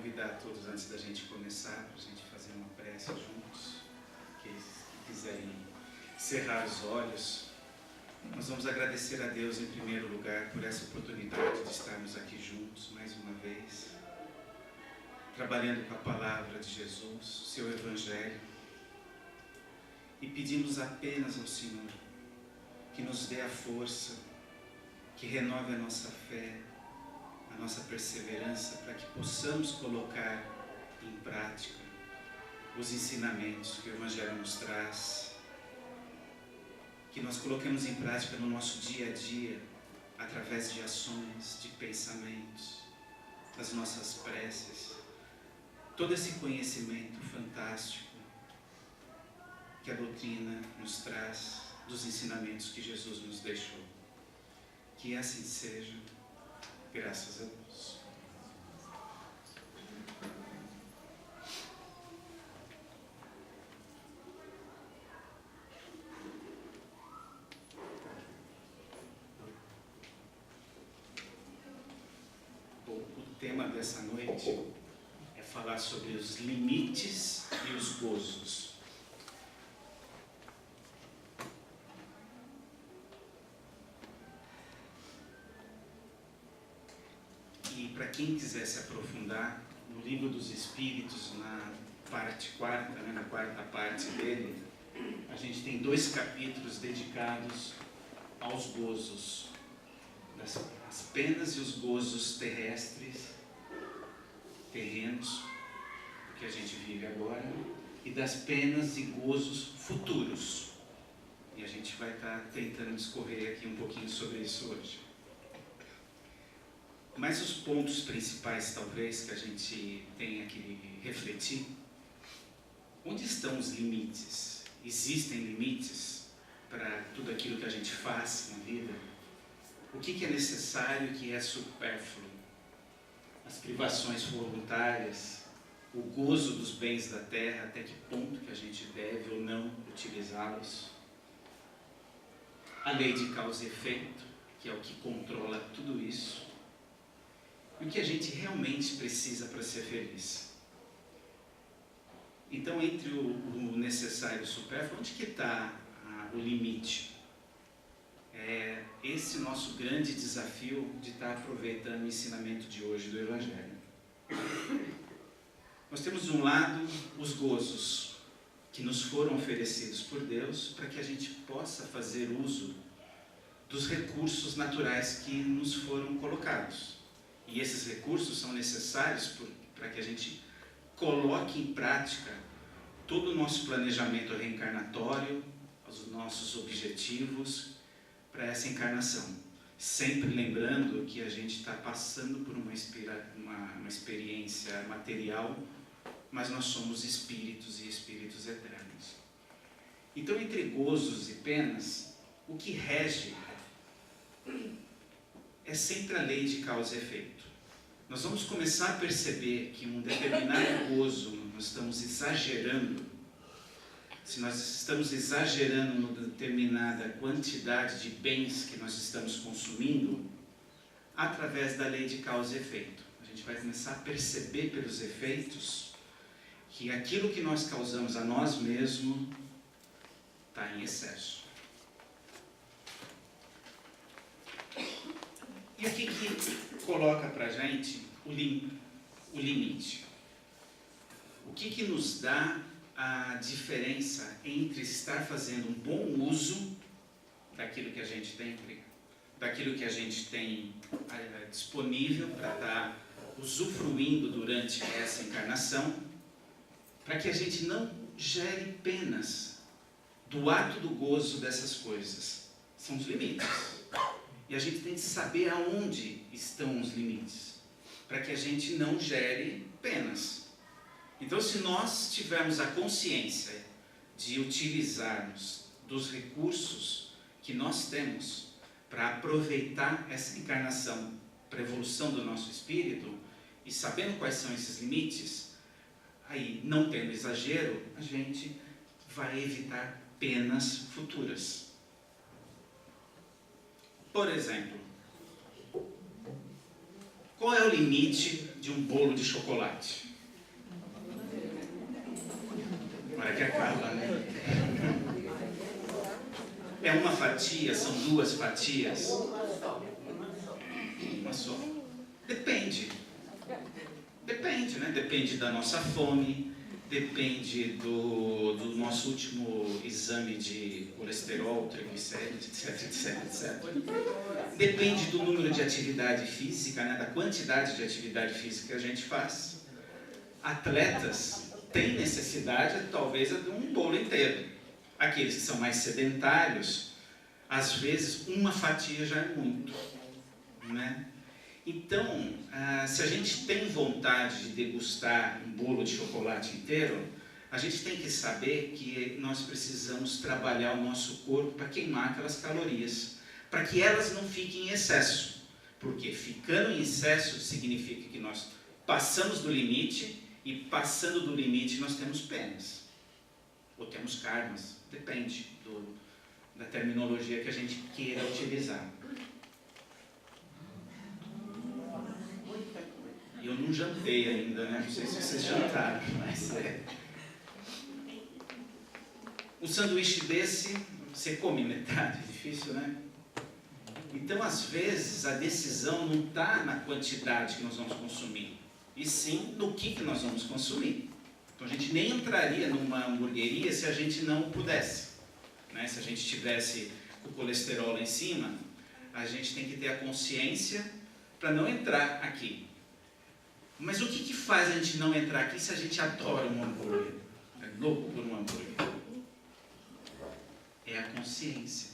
convidar todos, antes da gente começar, para a gente fazer uma prece juntos. Aqueles que quiserem cerrar os olhos, nós vamos agradecer a Deus em primeiro lugar por essa oportunidade de estarmos aqui juntos mais uma vez, trabalhando com a palavra de Jesus, o seu Evangelho, e pedimos apenas ao Senhor que nos dê a força, que renove a nossa fé, a nossa perseverança, para que possamos colocar em prática os ensinamentos que o Evangelho nos traz, que nós coloquemos em prática no nosso dia a dia, através de ações, de pensamentos, das nossas preces, todo esse conhecimento fantástico que a doutrina nos traz, dos ensinamentos que Jesus nos deixou. Que assim seja, graças a Deus. Bom, o tema dessa noite é falar sobre os limites e os gozos. E para quem quiser se aprofundar, no Livro dos Espíritos, na parte quarta, na quarta parte dele, a gente tem 2 capítulos dedicados aos gozos, as penas e os gozos terrestres, terrenos, que a gente vive agora, e das penas e gozos futuros. E a gente vai estar tentando discorrer aqui um pouquinho sobre isso hoje. Mas os pontos principais, talvez, que a gente tenha que refletir: onde estão os limites? Existem limites para tudo aquilo que a gente faz na vida? O que é necessário e o que é supérfluo? As privações voluntárias, o gozo dos bens da terra, até que ponto que a gente deve ou não utilizá-los? A lei de causa e efeito, que é o que controla tudo isso. E o que a gente realmente precisa para ser feliz. Então, entre o necessário e o supérfluo, onde que está o limite? É esse nosso grande desafio de estar aproveitando o ensinamento de hoje do Evangelho. Nós temos de um lado os gozos que nos foram oferecidos por Deus para que a gente possa fazer uso dos recursos naturais que nos foram colocados. E esses recursos são necessários para que a gente coloque em prática todo o nosso planejamento reencarnatório, os nossos objetivos para essa encarnação. Sempre lembrando que a gente está passando por uma experiência material, mas nós somos espíritos e espíritos eternos. Então, entre gozos e penas, o que rege é sempre a lei de causa e efeito. Nós vamos começar a perceber que um determinado gozo nós estamos exagerando. Se nós estamos exagerando numa determinada quantidade de bens que nós estamos consumindo, através da lei de causa e efeito, a gente vai começar a perceber pelos efeitos que aquilo que nós causamos a nós mesmos está em excesso. E o que coloca para a gente o limite? O que nos dá a diferença entre estar fazendo um bom uso daquilo que a gente tem, daquilo que a gente tem disponível para estar usufruindo durante essa encarnação, para que a gente não gere penas do ato do gozo dessas coisas? São os limites. E a gente tem que saber aonde estão os limites, para que a gente não gere penas. Então, se nós tivermos a consciência de utilizarmos dos recursos que nós temos para aproveitar essa encarnação para a evolução do nosso espírito, e sabendo quais são esses limites, aí, não tendo exagero, a gente vai evitar penas futuras. Por exemplo, Qual é o limite de um bolo de chocolate? Hora que acaba, né? É uma fatia? São duas fatias? Uma só. Depende. Depende, né? Depende da nossa fome, depende do nosso último exame de colesterol, triglicérides, etc. Depende do número de atividade física, né? Da quantidade de atividade física que a gente faz. Atletas têm necessidade, talvez, de um bolo inteiro. Aqueles que são mais sedentários, às vezes uma fatia já é muito, né? Então, se a gente tem vontade de degustar um bolo de chocolate inteiro, a gente tem que saber que nós precisamos trabalhar o nosso corpo para queimar aquelas calorias, para que elas não fiquem em excesso, porque ficando em excesso significa que nós passamos do limite, e passando do limite nós temos penas, ou temos karmas, depende da terminologia que a gente queira utilizar. Eu não jantei ainda, né? Não sei se vocês jantaram, mas um sanduíche desse, você come metade, é difícil, né? Então, às vezes, a decisão não está na quantidade que nós vamos consumir, e sim no que nós vamos consumir. Então, a gente nem entraria numa hamburgueria se a gente não pudesse, né? Se a gente tivesse o colesterol lá em cima, a gente tem que ter a consciência para não entrar aqui. Mas o que faz a gente não entrar aqui se a gente adora um hambúrguer? É louco por um hambúrguer. É a consciência.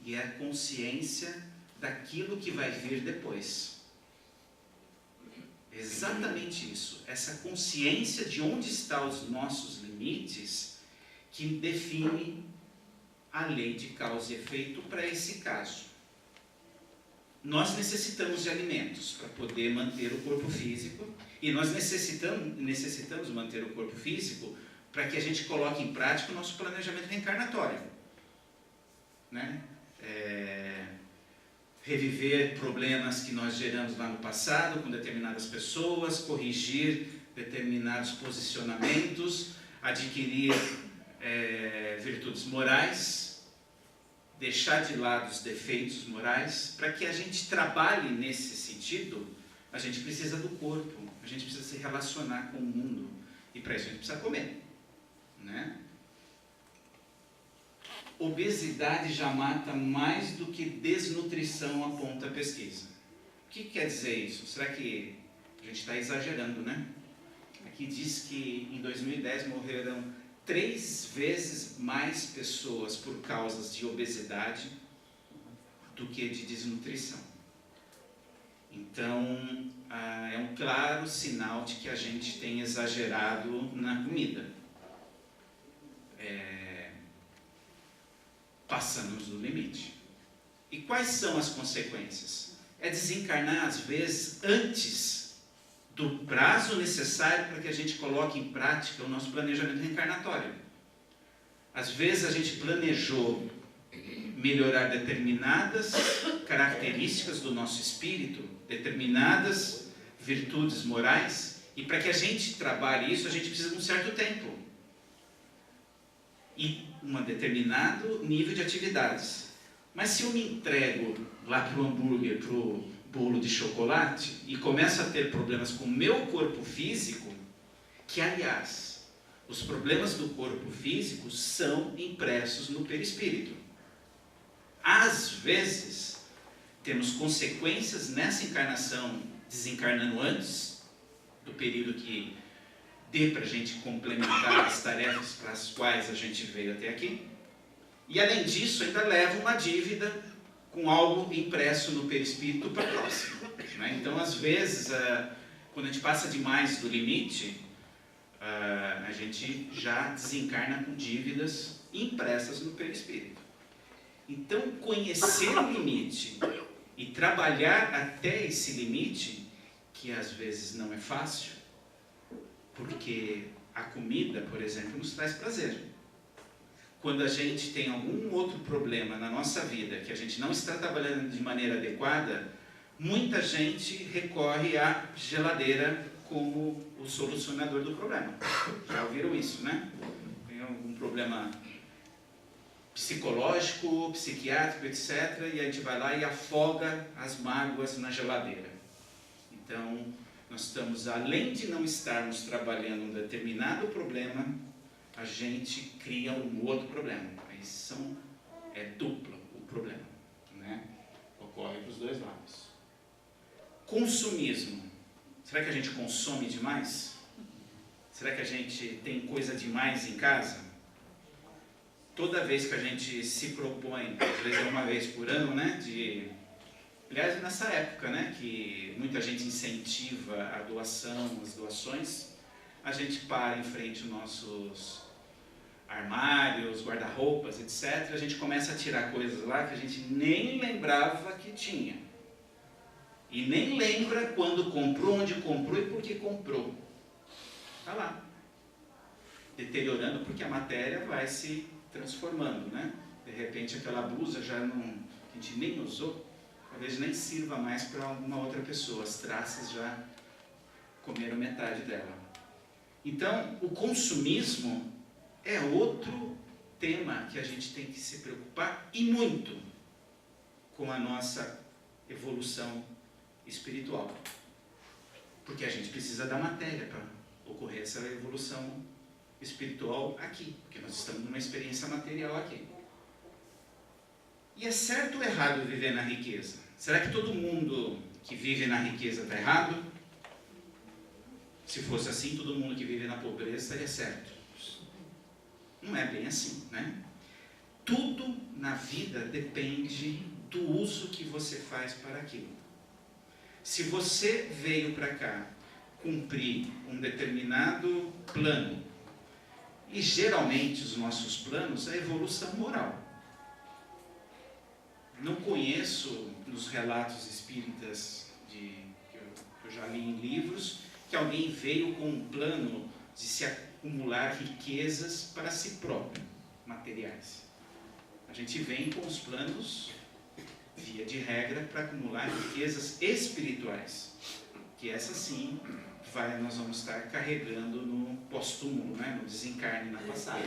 E é a consciência daquilo que vai vir depois. Exatamente isso. Essa consciência de onde estão os nossos limites que define a lei de causa e efeito para esse caso. Nós necessitamos de alimentos para poder manter o corpo físico, e nós necessitamos manter o corpo físico para que a gente coloque em prática o nosso planejamento reencarnatório, né? Reviver problemas que nós geramos lá no passado com determinadas pessoas, corrigir determinados posicionamentos, adquirir virtudes morais, deixar de lado os defeitos morais. Para que a gente trabalhe nesse sentido, a gente precisa do corpo, a gente precisa se relacionar com o mundo, e para isso a gente precisa comer, né? Obesidade já mata mais do que desnutrição, aponta a pesquisa. O que quer dizer isso? Será que a gente está exagerando, né? Aqui diz que em 2010 morreram 3 vezes mais pessoas por causas de obesidade do que de desnutrição. Então, é um claro sinal de que a gente tem exagerado na comida. Passamos do limite. E quais são as consequências? É desencarnar, às vezes, antes do prazo necessário para que a gente coloque em prática o nosso planejamento reencarnatório. Às vezes a gente planejou melhorar determinadas características do nosso espírito, determinadas virtudes morais, e para que a gente trabalhe isso, a gente precisa de um certo tempo e um determinado nível de atividades. Mas se eu me entrego lá para o hambúrguer, para o bolo de chocolate, e começo a ter problemas com o meu corpo físico, que, aliás, os problemas do corpo físico são impressos no perispírito. Às vezes, temos consequências nessa encarnação, desencarnando antes do período que dê para a gente complementar as tarefas para as quais a gente veio até aqui. E, além disso, ainda leva uma dívida com algo impresso no perispírito para o próximo, né? Então, às vezes, quando a gente passa demais do limite, a gente já desencarna com dívidas impressas no perispírito. Então, conhecer o limite e trabalhar até esse limite, que às vezes não é fácil, porque a comida, por exemplo, nos traz prazer. Quando a gente tem algum outro problema na nossa vida, que a gente não está trabalhando de maneira adequada, muita gente recorre à geladeira como o solucionador do problema. Já ouviram isso, né? Tem algum problema psicológico, psiquiátrico, etc. E a gente vai lá e afoga as mágoas na geladeira. Então, nós estamos, além de não estarmos trabalhando um determinado problema, a gente cria um outro problema. Aí é duplo o problema, né? Ocorre para os dois lados. Consumismo. Será que a gente consome demais? Será que a gente tem coisa demais em casa? Toda vez que a gente se propõe, às vezes é uma vez por ano, né? Aliás, nessa época, né? Que muita gente incentiva a doação, as doações, a gente para em frente aos nossos armários, guarda-roupas, etc. A gente começa a tirar coisas lá que a gente nem lembrava que tinha. E nem lembra quando comprou, onde comprou e por que comprou. Está lá. Deteriorando porque a matéria vai se transformando, né? De repente aquela blusa já não, a gente nem usou, talvez nem sirva mais para alguma outra pessoa. As traças já comeram metade dela. Então, o consumismo é outro tema que a gente tem que se preocupar e muito com a nossa evolução espiritual. Porque a gente precisa da matéria para ocorrer essa evolução espiritual aqui, porque nós estamos numa experiência material aqui. E é certo ou errado viver na riqueza? Será que todo mundo que vive na riqueza está errado? Se fosse assim, todo mundo que vive na pobreza estaria certo. Não é bem assim, né? Tudo na vida depende do uso que você faz para aquilo. Se você veio para cá cumprir um determinado plano, e geralmente os nossos planos é a evolução moral. Não conheço nos relatos espíritas que eu já li em livros que alguém veio com um plano de se acumular riquezas para si próprio, materiais. A gente vem com os planos, via de regra, para acumular riquezas espirituais, que essa sim nós vamos estar carregando no pós-túmulo, né? No desencarne na passada.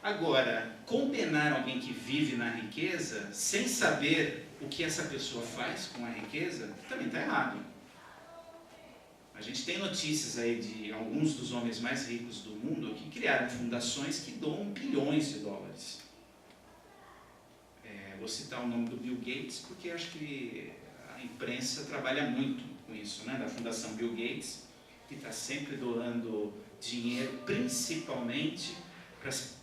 Agora, condenar alguém que vive na riqueza sem saber o que essa pessoa faz com a riqueza também está errado. A gente tem notícias aí de alguns dos homens mais ricos do mundo que criaram fundações que doam bilhões de dólares. Vou citar o nome do Bill Gates porque acho que a imprensa trabalha muito com isso, né? Da Fundação Bill Gates, que está sempre doando dinheiro, principalmente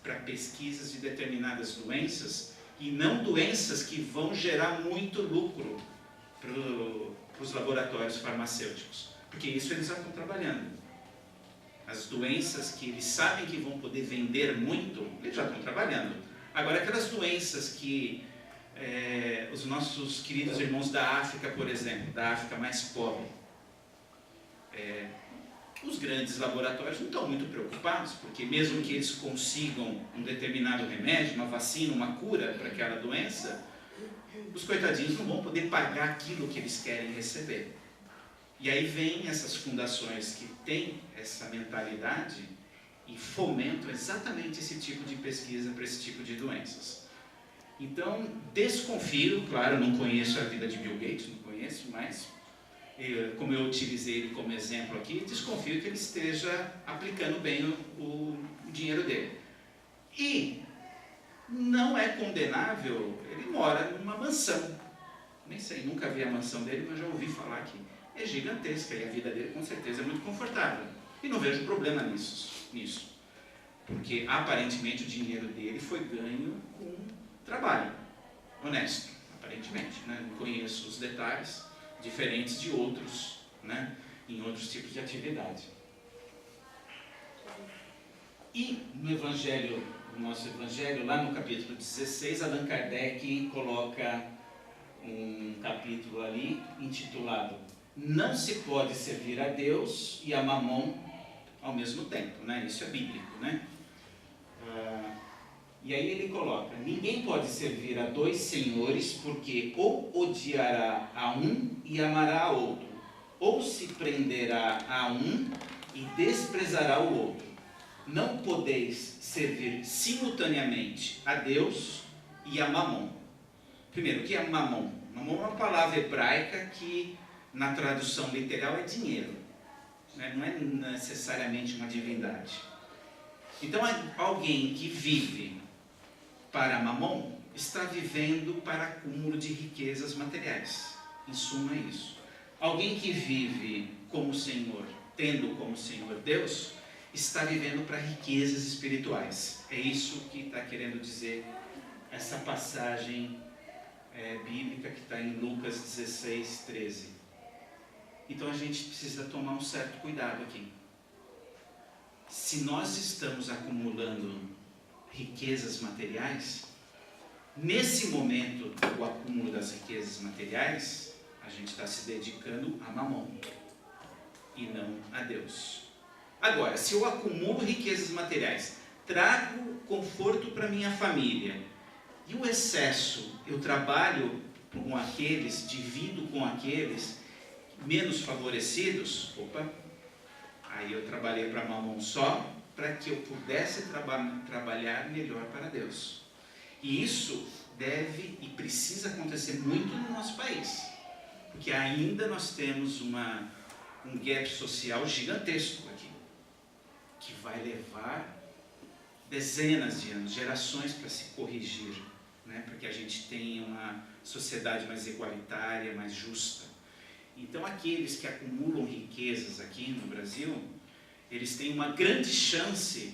para pesquisas de determinadas doenças, e não doenças que vão gerar muito lucro para os laboratórios farmacêuticos, porque isso eles já estão trabalhando. As doenças que eles sabem que vão poder vender muito, eles já estão trabalhando. Agora, aquelas doenças que os nossos queridos irmãos da África, por exemplo, da África mais pobre, os grandes laboratórios não estão muito preocupados, porque mesmo que eles consigam um determinado remédio, uma vacina, uma cura para aquela doença, os coitadinhos não vão poder pagar aquilo que eles querem receber. E aí vem essas fundações que têm essa mentalidade e fomentam exatamente esse tipo de pesquisa para esse tipo de doenças. Então, desconfio, claro, não conheço a vida de Bill Gates, não conheço, mas como eu utilizei ele como exemplo aqui, desconfio que ele esteja aplicando bem o dinheiro dele. E não é condenável, ele mora numa mansão. Nem sei, nunca vi a mansão dele, mas já ouvi falar que é gigantesca e a vida dele com certeza é muito confortável. E não vejo problema nisso. Porque aparentemente o dinheiro dele foi ganho com trabalho honesto, aparentemente, né? Não conheço os detalhes, diferentes de outros, né? Em outros tipos de atividade. E no Evangelho, no nosso Evangelho, lá no capítulo 16, Allan Kardec coloca um capítulo ali intitulado "Não se pode servir a Deus e a Mamon ao mesmo tempo", né? Isso é bíblico, né? E aí ele coloca: ninguém pode servir a dois senhores, porque ou odiará a um e amará a outro, ou se prenderá a um e desprezará o outro. Não podeis servir simultaneamente a Deus e a Mamon. Primeiro, o que é Mamon? Mamon é uma palavra hebraica que na tradução literal é dinheiro, né? Não é necessariamente uma divindade. Então alguém que vive para Mamon está vivendo para acúmulo de riquezas materiais. Em suma é isso. Alguém que vive como Senhor, tendo como Senhor Deus, está vivendo para riquezas espirituais. É isso que está querendo dizer essa passagem bíblica que está em Lucas 16, 13. Então a gente precisa tomar um certo cuidado aqui. Se nós estamos acumulando riquezas materiais, nesse momento do acúmulo das riquezas materiais, a gente está se dedicando a Mamon e não a Deus. Agora, se eu acumulo riquezas materiais, trago conforto para minha família, e o excesso, eu trabalho com aqueles, divido com aqueles menos favorecidos, aí eu trabalhei para Mamon só, para que eu pudesse trabalhar melhor para Deus. E isso deve e precisa acontecer muito no nosso país, porque ainda nós temos um gap social gigantesco aqui, que vai levar dezenas de anos, gerações para se corrigir, né? Para que a gente tenha uma sociedade mais igualitária, mais justa. Então aqueles que acumulam riquezas aqui no Brasil, eles têm uma grande chance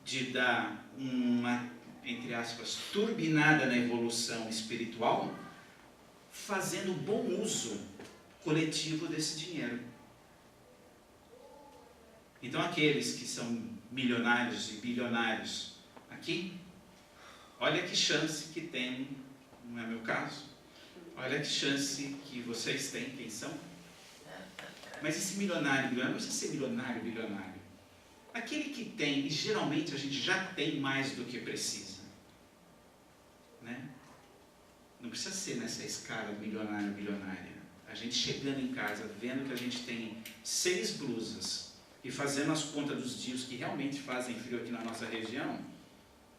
de dar uma, entre aspas, turbinada na evolução espiritual, fazendo bom uso coletivo desse dinheiro. Então aqueles que são milionários e bilionários aqui, olha que chance que tem, não é meu caso, olha que chance que vocês têm, quem são? Mas esse milionário, bilionário, não precisa ser milionário, bilionário. Aquele que tem, e geralmente a gente já tem mais do que precisa, né? Não precisa ser nessa escala milionário, bilionária. A gente chegando em casa, vendo que a gente tem 6 blusas e fazendo as contas dos dias que realmente fazem frio aqui na nossa região,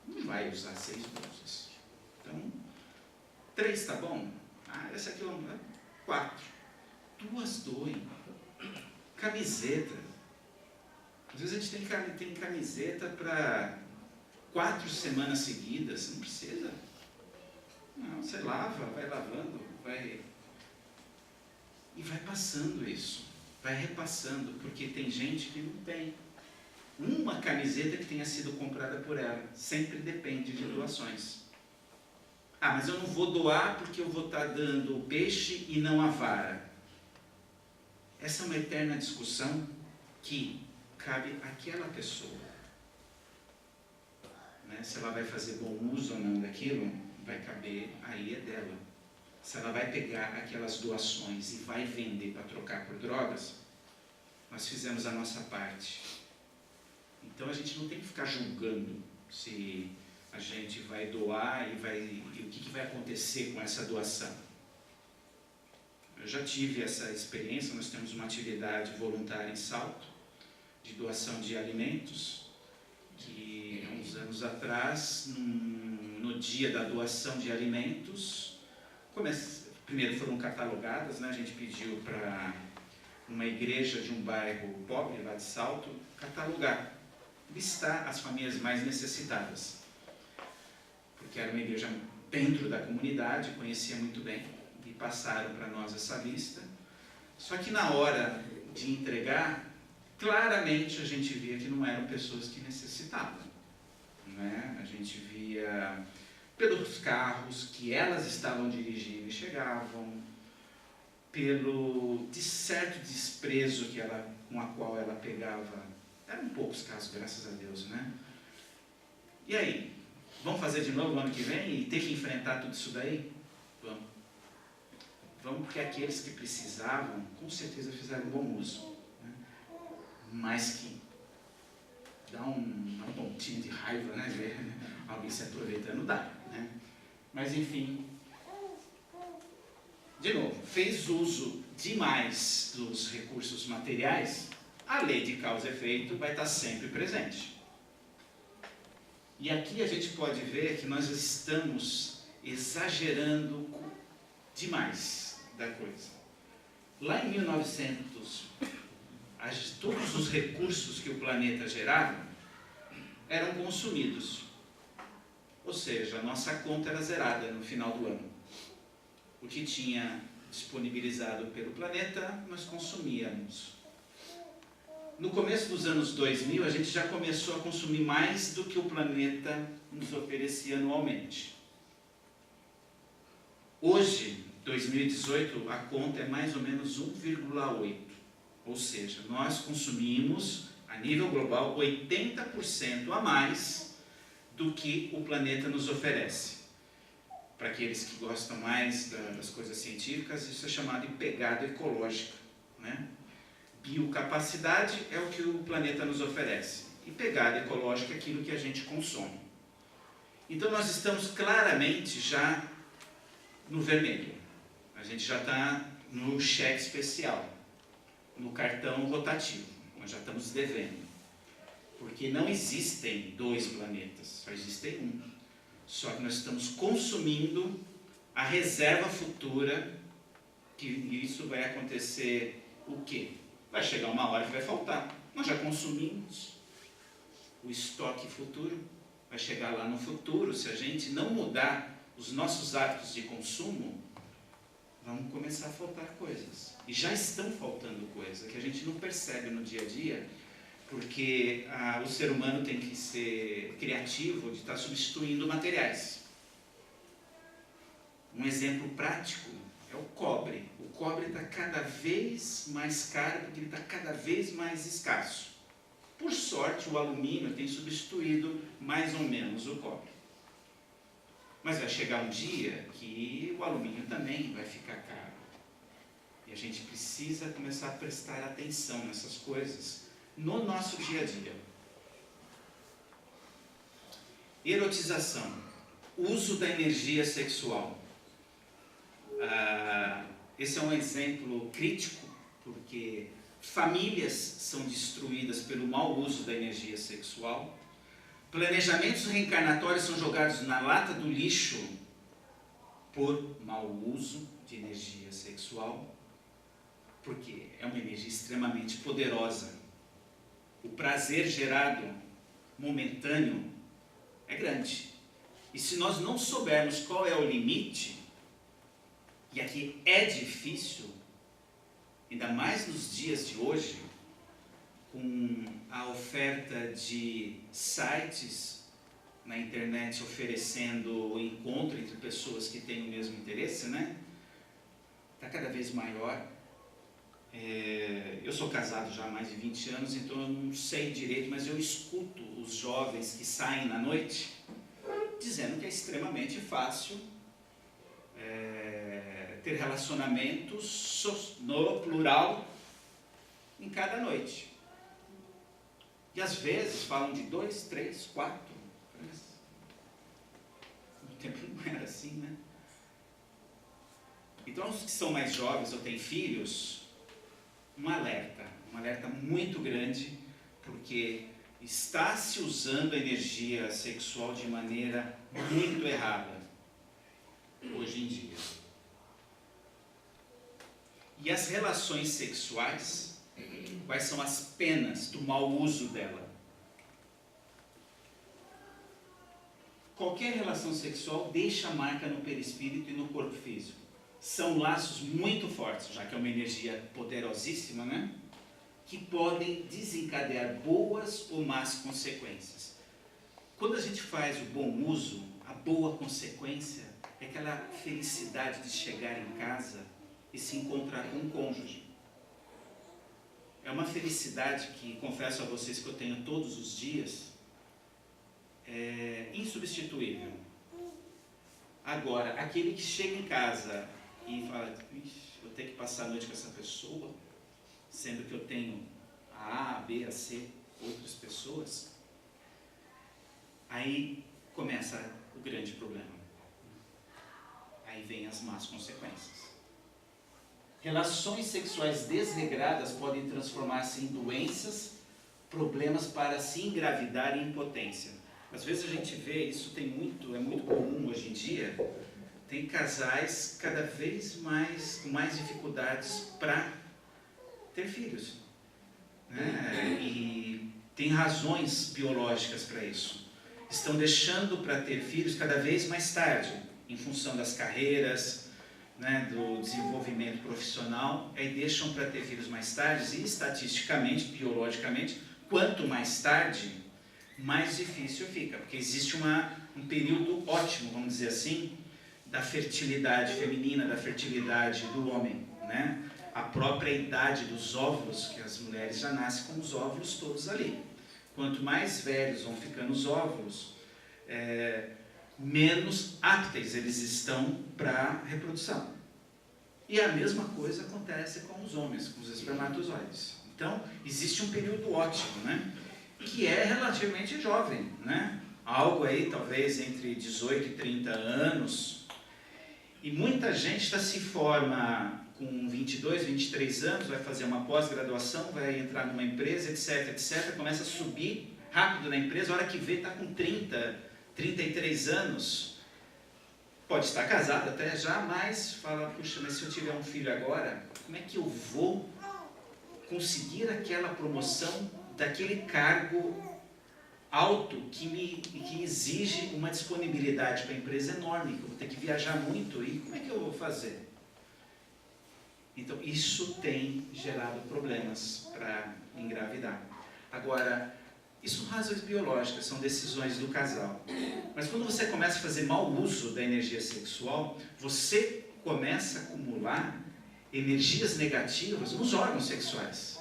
não vai usar 6 blusas. Então, 3 tá bom? Essa aqui é 4. 2 doem. Camiseta. Às vezes a gente tem camiseta para 4 semanas seguidas. Não precisa. Não, você lava, vai lavando, e vai passando isso. Vai repassando, porque tem gente que não tem uma camiseta que tenha sido comprada por ela. Sempre depende de doações. Mas eu não vou doar porque eu vou estar dando o peixe e não a vara. Essa é uma eterna discussão que cabe àquela pessoa. Né? Se ela vai fazer bom uso ou não daquilo, vai caber aí é dela. Se ela vai pegar aquelas doações e vai vender para trocar por drogas, nós fizemos a nossa parte. Então a gente não tem que ficar julgando se a gente vai doar e o que vai acontecer com essa doação. Eu já tive essa experiência, nós temos uma atividade voluntária em Salto, de doação de alimentos, que há uns anos atrás, no dia da doação de alimentos, primeiro foram catalogadas, né? A gente pediu para uma igreja de um bairro pobre lá de Salto catalogar, listar as famílias mais necessitadas, porque era uma igreja dentro da comunidade, conhecia muito bem, e passaram para nós essa lista. Só que na hora de entregar, claramente a gente via que não eram pessoas que necessitavam, né? A gente via pelos carros que elas estavam dirigindo e chegavam, pelo de certo desprezo com a qual ela pegava. Eram poucos casos, graças a Deus, né? E aí? Vamos fazer de novo no ano que vem e ter que enfrentar tudo isso daí? Vamos. Vamos, porque aqueles que precisavam, com certeza fizeram bom uso, né? Mas que dá um pontinho de raiva, né? Ver alguém se aproveitando, dá, né? Mas enfim, de novo, fez uso demais dos recursos materiais, a lei de causa e efeito vai estar sempre presente. E aqui a gente pode ver que nós estamos exagerando demais da coisa. Lá em 1900, todos os recursos que o planeta gerava eram consumidos. Ou seja, a nossa conta era zerada no final do ano. O que tinha disponibilizado pelo planeta, nós consumíamos. No começo dos anos 2000, a gente já começou a consumir mais do que o planeta nos oferecia anualmente. Hoje, 2018, a conta é mais ou menos 1,8. Ou seja, nós consumimos, a nível global, 80% a mais do que o planeta nos oferece. Para aqueles que gostam mais das coisas científicas, isso é chamado de pegada ecológica, né? Biocapacidade é o que o planeta nos oferece. E pegada ecológica é aquilo que a gente consome. Então nós estamos claramente já no vermelho. A gente já está no cheque especial, no cartão rotativo. Nós já estamos devendo. Porque não existem dois planetas, só existe um. Só que nós estamos consumindo a reserva futura, que isso vai acontecer o quê? Vai chegar uma hora que vai faltar. Nós já consumimos o estoque futuro. Vai chegar lá no futuro, se a gente não mudar os nossos hábitos de consumo, vão começar a faltar coisas. E já estão faltando coisas que a gente não percebe no dia a dia, porque o ser humano tem que ser criativo de estar substituindo materiais. Um exemplo prático é o cobre. O cobre está cada vez mais caro porque ele está cada vez mais escasso. Por sorte, o alumínio tem substituído mais ou menos o cobre. Mas vai chegar um dia que o alumínio também vai ficar caro. E a gente precisa começar a prestar atenção nessas coisas no nosso dia a dia. Erotização. Uso da energia sexual. Esse é um exemplo crítico, porque famílias são destruídas pelo mau uso da energia sexual. Planejamentos reencarnatórios são jogados na lata do lixo por mau uso de energia sexual, porque é uma energia extremamente poderosa. O prazer gerado momentâneo é grande. E se nós não soubermos qual é o limite, e aqui é difícil, ainda mais nos dias de hoje, com a oferta de sites na internet oferecendo o encontro entre pessoas que têm o mesmo interesse, né? Está cada vez maior. Eu sou casado já há mais de 20 anos, então eu não sei direito, mas eu escuto os jovens que saem na noite dizendo que é extremamente fácil ter relacionamentos no plural em cada noite. E às vezes falam de 2, 3, 4. No tempo não era assim, né? Então os que são mais jovens ou têm filhos, um alerta muito grande, porque está se usando a energia sexual de maneira muito errada hoje em dia. E as relações sexuais, quais são as penas do mau uso dela? Qualquer relação sexual deixa marca no perispírito e no corpo físico. São laços muito fortes, já que é uma energia poderosíssima, né? Que podem desencadear boas ou más consequências. Quando a gente faz o bom uso, a boa consequência é aquela felicidade de chegar em casa e se encontrar com um cônjuge. É uma felicidade que, confesso a vocês que eu tenho todos os dias, é insubstituível. Agora, aquele que chega em casa e fala, vou ter que passar a noite com essa pessoa, sendo que eu tenho a A, a B, a C, outras pessoas, Aí começa o grande problema. Aí vem as más consequências. Relações sexuais desregradas podem transformar-se em doenças, problemas para se engravidar e impotência. Às vezes a gente vê, isso é muito comum hoje em dia, tem casais cada vez mais com mais dificuldades para ter filhos, né? E tem razões biológicas para isso. Estão deixando para ter filhos cada vez mais tarde, em função das carreiras, né, do desenvolvimento profissional, aí deixam para ter filhos mais tarde e estatisticamente, biologicamente, quanto mais tarde, mais difícil fica, porque existe um período ótimo, vamos dizer assim, da fertilidade feminina, da fertilidade do homem, né? A própria idade dos óvulos, que as mulheres já nascem com os óvulos todos ali. Quanto mais velhos vão ficando os óvulos, menos aptos eles estão para reprodução. E a mesma coisa acontece com os homens, com os espermatozoides. Então, existe um período ótimo, né? Que é relativamente jovem, né? Algo aí, talvez, entre 18 e 30 anos. E muita gente se forma com 22, 23 anos, vai fazer uma pós-graduação, vai entrar numa empresa, etc, etc, começa a subir rápido na empresa, a hora que vê está com 30, 33 anos, pode estar casado até já, mas fala, puxa, mas se eu tiver um filho agora, como é que eu vou conseguir aquela promoção daquele cargo alto que exige uma disponibilidade para a empresa enorme, que eu vou ter que viajar muito, e como é que eu vou fazer? Então, isso tem gerado problemas para engravidar. Agora, isso são razões biológicas, são decisões do casal. Mas quando você começa a fazer mau uso da energia sexual, você começa a acumular energias negativas nos órgãos sexuais.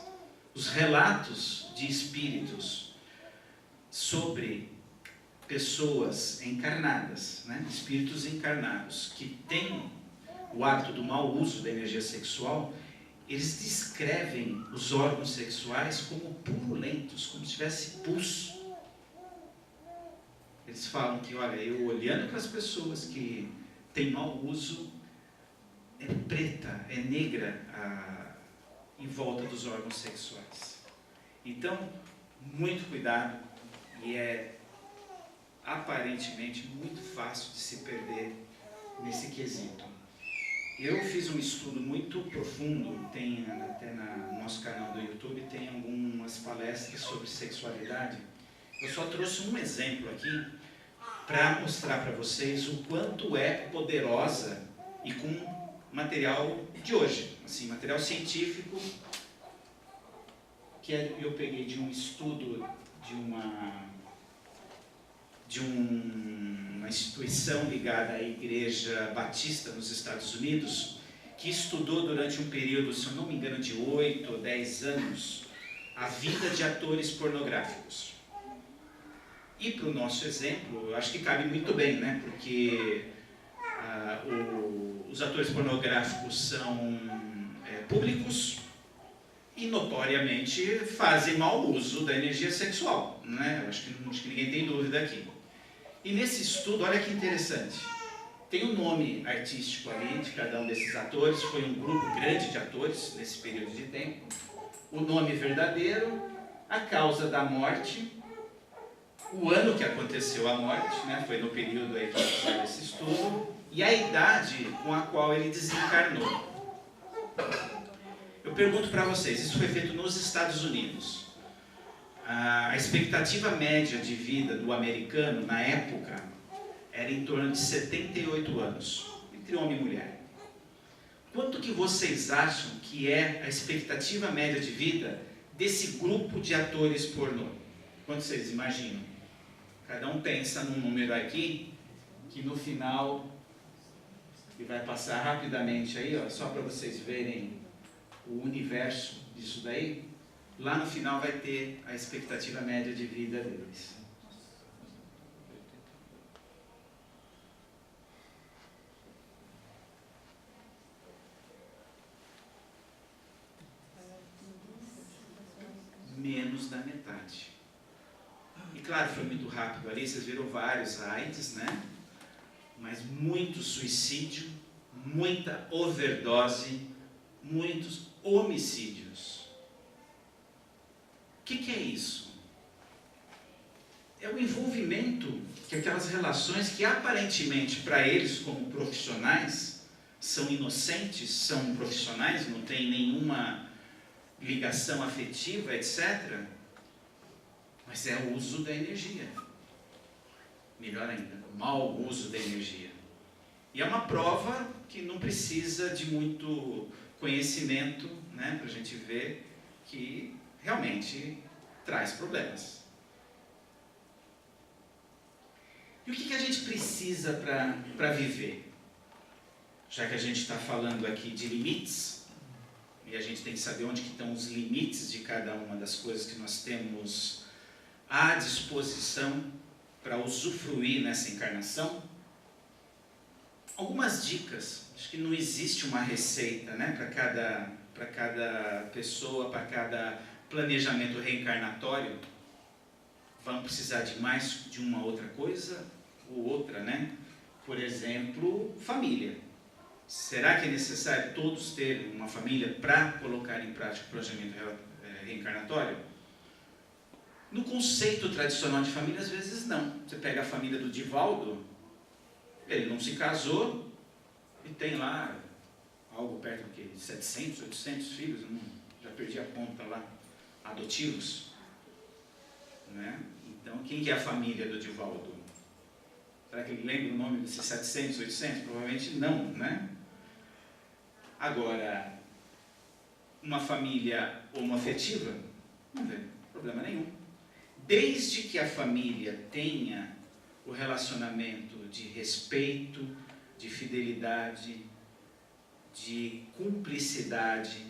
Os relatos de espíritos sobre pessoas encarnadas, né? Espíritos encarnados que têm o hábito do mau uso da energia sexual, eles descrevem os órgãos sexuais como purulentos, como se tivesse pus. Eles falam que, olha, eu olhando para as pessoas que têm mau uso, é preta, é negra em volta dos órgãos sexuais. Então, muito cuidado, e é aparentemente muito fácil de se perder nesse quesito. Eu fiz um estudo muito profundo, tem até no nosso canal do YouTube, tem algumas palestras sobre sexualidade. Eu só trouxe um exemplo aqui para mostrar para vocês o quanto é poderosa e com material de hoje, assim, material científico, que eu peguei de um estudo de uma instituição ligada à Igreja Batista nos Estados Unidos, que estudou durante um período, se eu não me engano, de 8 ou 10 anos, a vida de atores pornográficos. E para o nosso exemplo, eu acho que cabe muito bem, né? Porque os atores pornográficos são públicos e notoriamente fazem mau uso da energia sexual, né? Acho que ninguém tem dúvida aqui. E nesse estudo, olha que interessante, tem um nome artístico ali de cada um desses atores, foi um grupo grande de atores nesse período de tempo, o nome verdadeiro, a causa da morte, o ano que aconteceu a morte, né? Foi no período aí que fizeram esse estudo, e a idade com a qual ele desencarnou. Eu pergunto para vocês, isso foi feito nos Estados Unidos. A expectativa média de vida do americano, na época, era em torno de 78 anos, entre homem e mulher. Quanto que vocês acham que é a expectativa média de vida desse grupo de atores pornô? Quanto vocês imaginam? Cada um pensa num número aqui, que no final, que vai passar rapidamente aí, ó, só para vocês verem o universo disso daí. Lá no final vai ter a expectativa média de vida deles. Menos da metade. E Claro, foi muito rápido ali, vocês viram vários AIDS, né? Mas muito suicídio, muita overdose, muitos homicídios. O que é isso? É o envolvimento que aquelas relações que aparentemente para eles como profissionais são inocentes, são profissionais, não tem nenhuma ligação afetiva, etc. Mas é o uso da energia. Melhor ainda, o mau uso da energia. E é uma prova que não precisa de muito conhecimento, né, para a gente ver que realmente traz problemas. E o que a gente precisa para viver? Já que a gente está falando aqui de limites, e a gente tem que saber onde que estão os limites de cada uma das coisas que nós temos à disposição para usufruir nessa encarnação. Algumas dicas. Acho que não existe uma receita, né, para cada pessoa, para cada planejamento reencarnatório. Vão precisar de mais de uma outra coisa ou outra, né? Por exemplo, família. Será que é necessário todos terem uma família para colocar em prática o planejamento reencarnatório? No conceito tradicional de família, às vezes não. Você pega a família do Divaldo, ele não se casou e tem lá algo perto de 700, 800 filhos, já perdi a conta lá, adotivos. Né? Então, quem que é a família do Divaldo? Será que ele lembra o nome desses 700, 800? Provavelmente não, né? Agora, uma família homoafetiva, não tem problema nenhum. Desde que a família tenha o relacionamento de respeito, de fidelidade, de cumplicidade,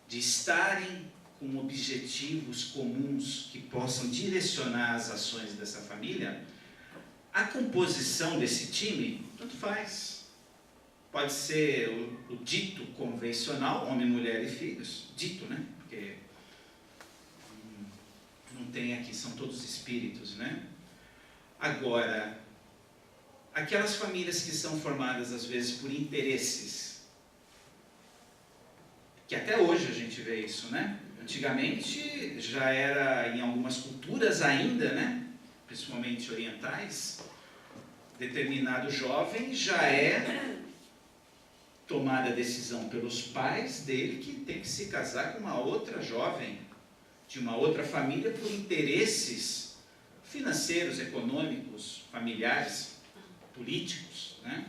de estarem com objetivos comuns que possam direcionar as ações dessa família, a composição desse time, tanto faz. Pode ser o dito convencional, homem, mulher e filhos, dito, né? Porque não tem aqui, são todos espíritos, né? Agora, aquelas famílias que são formadas às vezes por interesses, que até hoje a gente vê isso, né? Antigamente já era, em algumas culturas ainda, né? Principalmente orientais, determinado jovem já é tomada a decisão pelos pais dele que tem que se casar com uma outra jovem, de uma outra família, por interesses financeiros, econômicos, familiares, políticos, né?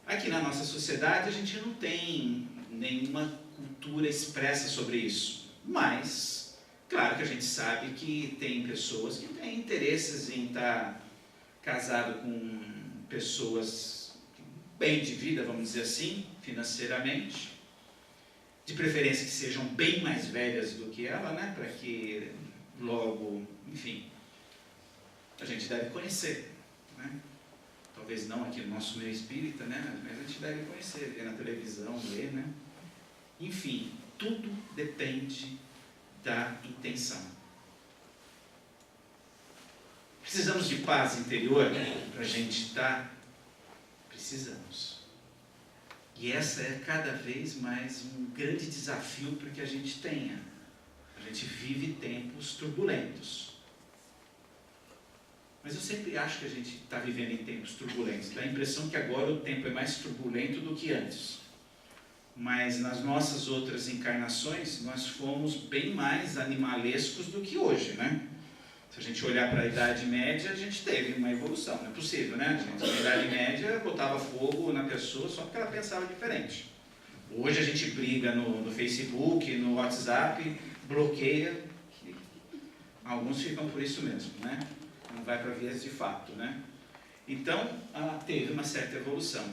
Aqui na nossa sociedade a gente não tem nenhuma cultura expressa sobre isso, mas claro que a gente sabe que tem pessoas que têm interesses em estar casado com pessoas bem de vida, vamos dizer assim, financeiramente, de preferência que sejam bem mais velhas do que ela, né, para que logo, enfim, a gente deve conhecer, né? Talvez não aqui no nosso meio espírita, né, mas a gente deve conhecer, ver na televisão, ler, né? Enfim, tudo depende da intenção. Precisamos de paz interior para a gente estar? Precisamos. E essa é cada vez mais um grande desafio para que a gente tenha. A gente vive tempos turbulentos. Mas eu sempre acho que a gente está vivendo em tempos turbulentos. Dá a impressão que agora o tempo é mais turbulento do que antes. Mas nas nossas outras encarnações, nós fomos bem mais animalescos do que hoje, né? Se a gente olhar para a Idade Média, a gente teve uma evolução. Não é possível, né? A gente, na Idade Média, botava fogo na pessoa só porque ela pensava diferente. Hoje a gente briga no Facebook, no WhatsApp, bloqueia. Alguns ficam por isso mesmo, né? Não vai para vias de fato, né? Então, teve uma certa evolução.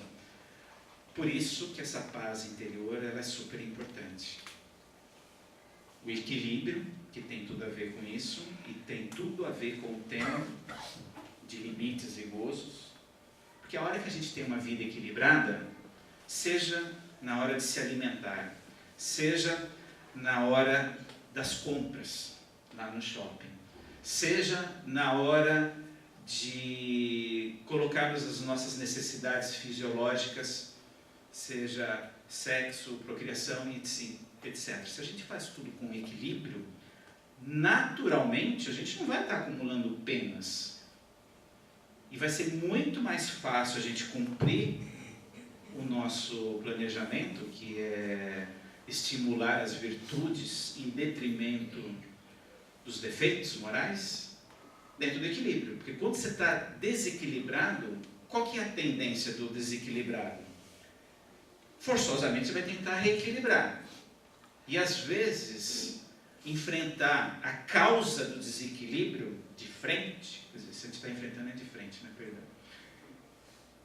Por isso que essa paz interior ela é super importante. O equilíbrio, que tem tudo a ver com isso, e tem tudo a ver com o tema de limites e gozos, porque a hora que a gente tem uma vida equilibrada, seja na hora de se alimentar, seja na hora das compras, lá no shopping, seja na hora de colocarmos as nossas necessidades fisiológicas, seja sexo, procriação e etc. Se a gente faz tudo com equilíbrio, naturalmente a gente não vai estar acumulando penas. E vai ser muito mais fácil a gente cumprir o nosso planejamento, que é estimular as virtudes em detrimento dos defeitos morais, dentro do equilíbrio. Porque quando você está desequilibrado, qual que é a tendência do desequilibrado? Forçosamente você vai tentar reequilibrar. E às vezes, enfrentar a causa do desequilíbrio de frente, quer dizer, se a gente está enfrentando é de frente, né? Perdão.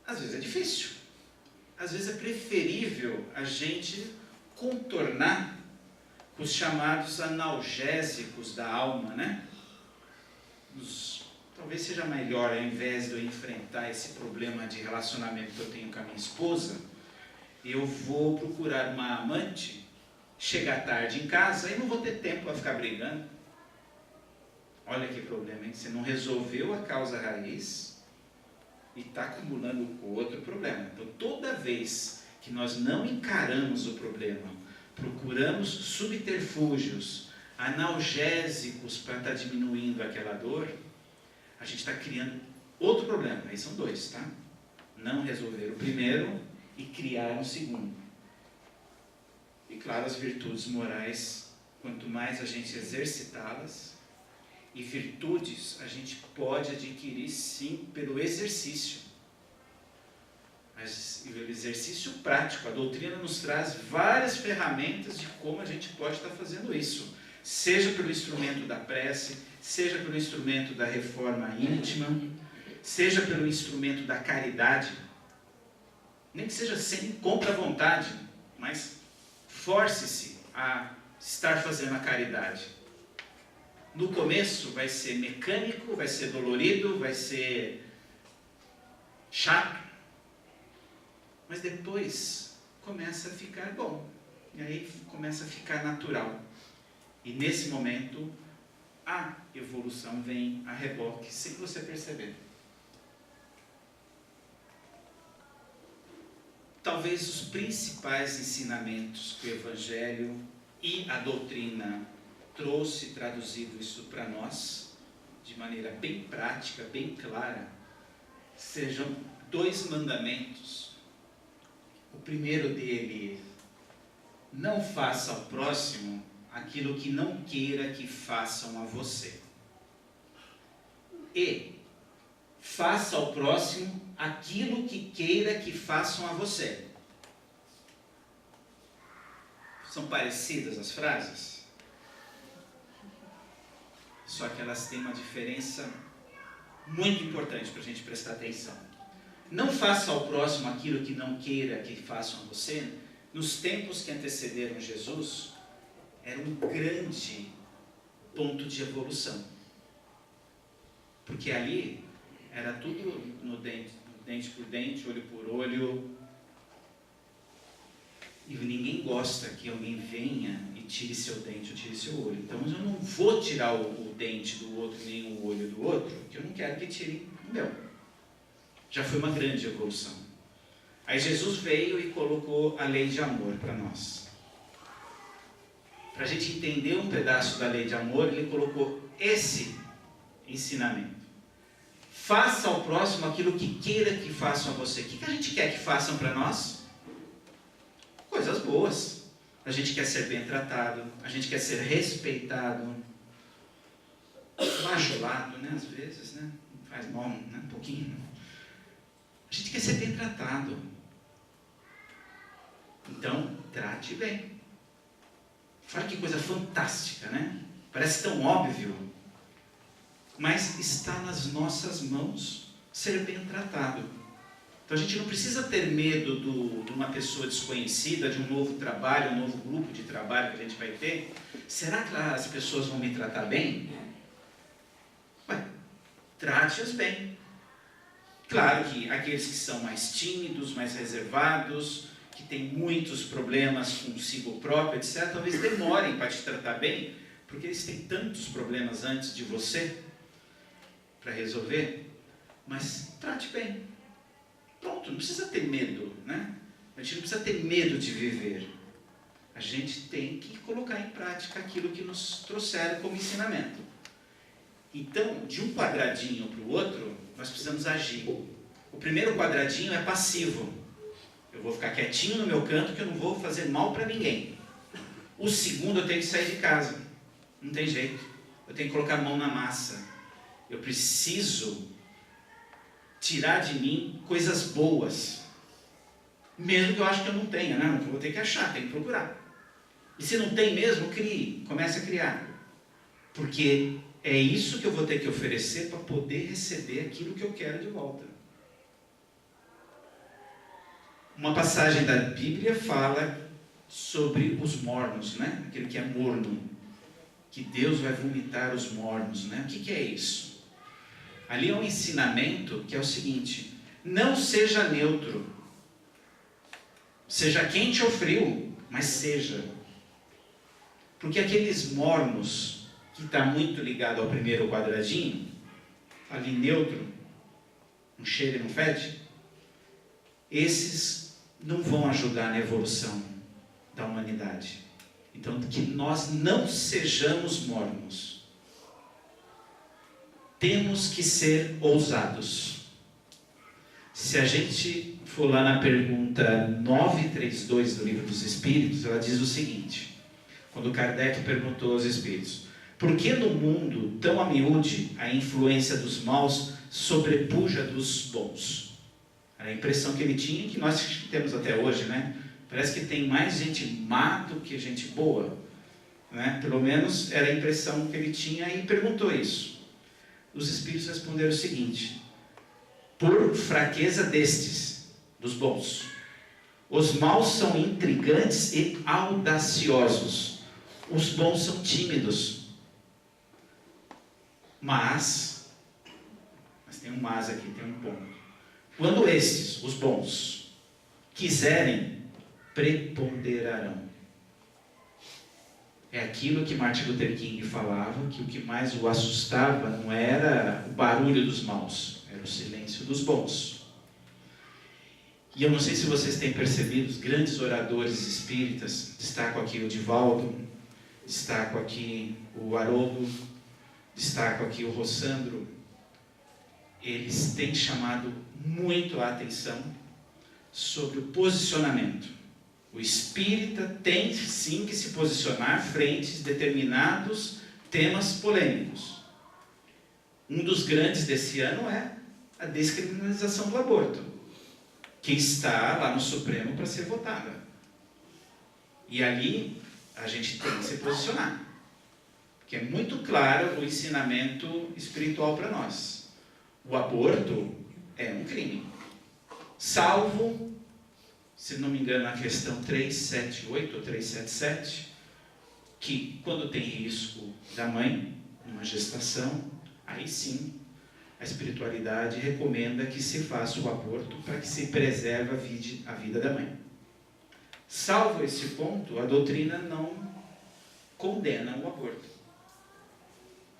Às vezes é difícil. Às vezes é preferível a gente contornar os chamados analgésicos da alma, né? Talvez seja melhor, ao invés de eu enfrentar esse problema de relacionamento que eu tenho com a minha esposa, eu vou procurar uma amante, chegar tarde em casa e não vou ter tempo para ficar brigando. Olha que problema, hein? Você não resolveu a causa raiz e está acumulando com outro problema. Então, toda vez que nós não encaramos o problema, procuramos subterfúgios, analgésicos para estar diminuindo aquela dor, a gente está criando outro problema. Aí são dois, tá? Não resolver o primeiro e criar um segundo. E claro, as virtudes morais, quanto mais a gente exercitá-las, e virtudes a gente pode adquirir sim pelo exercício. Mas o exercício prático, a doutrina nos traz várias ferramentas de como a gente pode estar fazendo isso. Seja pelo instrumento da prece, seja pelo instrumento da reforma íntima, seja pelo instrumento da caridade. Nem que seja sem contra a vontade, mas force-se a estar fazendo a caridade. No começo vai ser mecânico, vai ser dolorido, vai ser chato, mas depois começa a ficar bom, e aí começa a ficar natural. E nesse momento a evolução vem a reboque, sem você perceber. Talvez os principais ensinamentos que o Evangelho e a doutrina trouxe, traduzido isso para nós, de maneira bem prática, bem clara, sejam 2 mandamentos. O primeiro dele, não faça ao próximo aquilo que não queira que façam a você. E faça ao próximo aquilo que queira que façam a você. São parecidas as frases? Só que elas têm uma diferença muito importante para a gente prestar atenção. Não faça ao próximo aquilo que não queira que façam a você. Nos tempos que antecederam Jesus, era um grande ponto de evolução. Porque ali era tudo no dente por dente, olho por olho. E ninguém gosta que alguém venha e tire seu dente ou tire seu olho. Então eu não vou tirar o dente do outro, nem o olho do outro, porque eu não quero que tire o meu. Já foi uma grande evolução. Aí Jesus veio e colocou a lei de amor para nós. Para a gente entender um pedaço da lei de amor, ele colocou esse ensinamento. Faça ao próximo aquilo que queira que façam a você. O que a gente quer que façam para nós? Coisas boas. A gente quer ser bem tratado, a gente quer ser respeitado, bajulado, né? Às vezes, né? Faz mal, né? Um pouquinho. A gente quer ser bem tratado. Então, trate bem. Olha que coisa fantástica, né? Parece tão óbvio, mas está nas nossas mãos ser bem tratado. Então a gente não precisa ter medo de uma pessoa desconhecida, de um novo trabalho, um novo grupo de trabalho que a gente vai ter. Será que as pessoas vão me tratar bem? Ué, trate-as bem. Claro que aqueles que são mais tímidos, mais reservados, que têm muitos problemas consigo próprio, etc., talvez demorem para te tratar bem, porque eles têm tantos problemas antes de você, para resolver, mas trate bem. Pronto, não precisa ter medo, né? A gente não precisa ter medo de viver. A gente tem que colocar em prática aquilo que nos trouxeram como ensinamento. Então, de um quadradinho para o outro, nós precisamos agir. O primeiro quadradinho é passivo. Eu vou ficar quietinho no meu canto que eu não vou fazer mal para ninguém. O segundo, eu tenho que sair de casa. Não tem jeito. Eu tenho que colocar a mão na massa. Eu preciso tirar de mim coisas boas. Mesmo que eu acho que eu não tenha, né? Eu vou ter que achar, tenho que procurar. E se não tem mesmo, crie. Comece a criar. Porque é isso que eu vou ter que oferecer para poder receber aquilo que eu quero de volta. Uma passagem da Bíblia fala sobre os mornos, né? Aquele que é morno. Que Deus vai vomitar os mornos, né? O que é isso? Ali é um ensinamento que é o seguinte: não seja neutro. Seja quente ou frio, mas seja. Porque aqueles mornos, que está muito ligado ao primeiro quadradinho, ali neutro, não cheira e não fede, esses não vão ajudar na evolução da humanidade. Então, que nós não sejamos mornos. Temos que ser ousados. Se a gente for lá na pergunta 932 do Livro dos Espíritos, ela diz o seguinte, quando Kardec perguntou aos Espíritos: por que no mundo tão a miúde a influência dos maus sobrepuja dos bons? Era a impressão que ele tinha, que nós temos até hoje, né? Parece que tem mais gente má do que gente boa, né? Pelo menos era a impressão que ele tinha, e perguntou isso. Os Espíritos responderam o seguinte: por fraqueza destes, dos bons. Os maus são intrigantes e audaciosos. Os bons são tímidos. Mas tem um mas aqui, tem um ponto. Quando estes, os bons, quiserem, preponderarão. É aquilo que Martin Luther King falava, que o que mais o assustava não era o barulho dos maus, era o silêncio dos bons. E eu não sei se vocês têm percebido, os grandes oradores espíritas, destaco aqui o Divaldo, destaco aqui o Haroldo, destaco aqui o Rossandro, eles têm chamado muito a atenção sobre o posicionamento. O espírita tem sim que se posicionar frente a determinados temas polêmicos. Um dos grandes desse ano é a descriminalização do aborto, que está lá no Supremo para ser votada. E ali a gente tem que se posicionar, porque é muito claro o ensinamento espiritual para nós. O aborto é um crime, salvo, se não me engano, na questão 378 ou 377, que quando tem risco da mãe, numa gestação, aí sim a espiritualidade recomenda que se faça o aborto para que se preserve a vida da mãe. Salvo esse ponto, a doutrina não condena o aborto.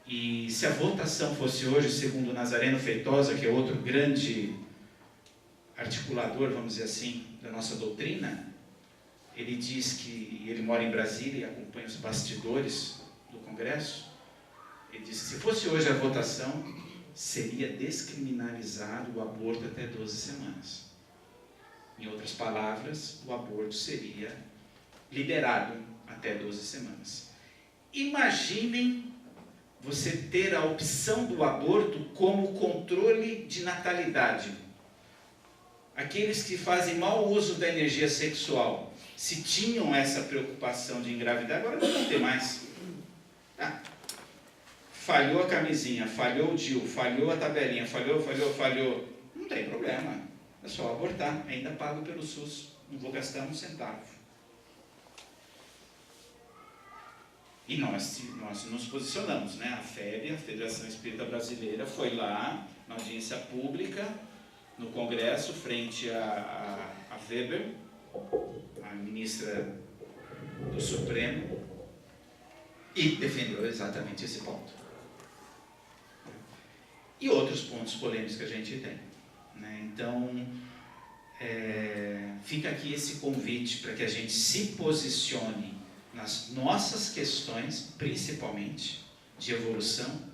E se a votação fosse hoje, segundo Nazareno Feitosa, que é outro grande articulador, vamos dizer assim, da nossa doutrina, ele diz que ele mora em Brasília e acompanha os bastidores do Congresso. Ele diz que se fosse hoje a votação, seria descriminalizado o aborto até 12 semanas. Em outras palavras, o aborto seria liberado até 12 semanas. Imaginem você ter a opção do aborto como controle de natalidade. Aqueles que fazem mau uso da energia sexual, se tinham essa preocupação de engravidar, agora não vão ter mais. Falhou a camisinha, falhou o DIU, falhou a tabelinha, falhou. Não tem problema, é só abortar, ainda pago pelo SUS, não vou gastar um centavo. E nós nos posicionamos, né? A FEB, a Federação Espírita Brasileira, foi lá na audiência pública, no Congresso, frente a Weber, a ministra do Supremo, e defendeu exatamente esse ponto. e outros pontos polêmicos que a gente tem, né? Então, fica aqui esse convite para que a gente se posicione nas nossas questões, principalmente de evolução,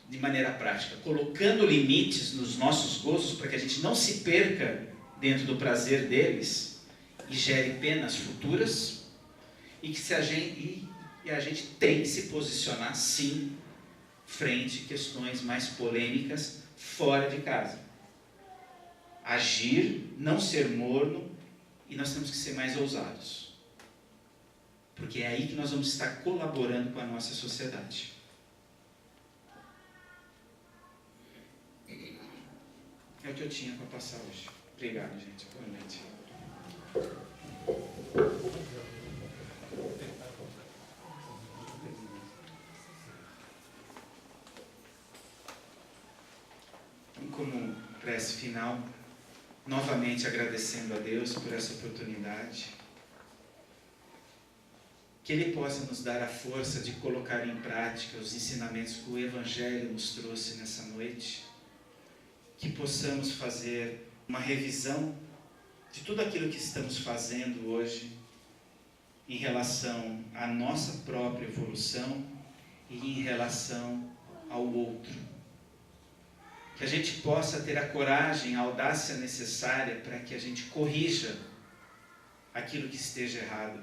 de maneira prática, colocando limites nos nossos gozos para que a gente não se perca dentro do prazer deles e gere penas futuras, e que a gente tem que se posicionar, sim, frente a questões mais polêmicas fora de casa. Agir, não ser morno, e nós temos que ser mais ousados. Porque é aí que nós vamos estar colaborando com a nossa sociedade. É o que eu tinha para passar hoje. Obrigado, gente. Boa noite. Como prece final, novamente agradecendo a Deus por essa oportunidade, que Ele possa nos dar a força de colocar em prática os ensinamentos que o Evangelho nos trouxe nessa noite, que possamos fazer uma revisão de tudo aquilo que estamos fazendo hoje em relação à nossa própria evolução e em relação ao outro. Que a gente possa ter a coragem, a audácia necessária para que a gente corrija aquilo que esteja errado.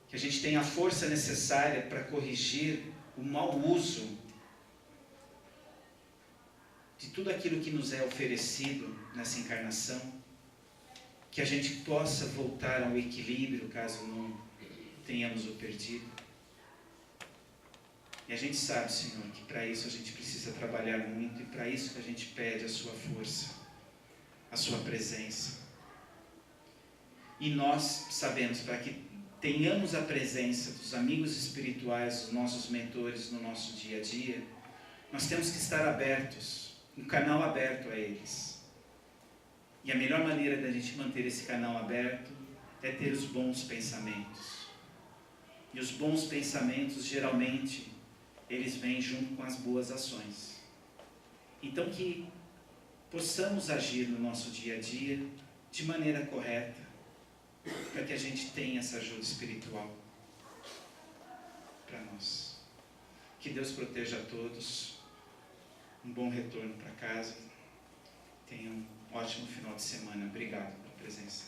Que a gente tenha a força necessária para corrigir o mau uso de tudo aquilo que nos é oferecido nessa encarnação. Que a gente possa voltar ao equilíbrio, caso não tenhamos o perdido. E a gente sabe, Senhor, que para isso a gente precisa trabalhar muito, e para isso que a gente pede a sua força, a sua presença. E nós sabemos, para que tenhamos a presença dos amigos espirituais, dos nossos mentores no nosso dia a dia, nós temos que estar abertos, um canal aberto a eles. E a melhor maneira da gente manter esse canal aberto é ter os bons pensamentos. E os bons pensamentos, geralmente, eles vêm junto com as boas ações. Então, que possamos agir no nosso dia a dia de maneira correta, para que a gente tenha essa ajuda espiritual para nós. Que Deus proteja a todos, um bom retorno para casa, tenham um ótimo final de semana. Obrigado pela presença.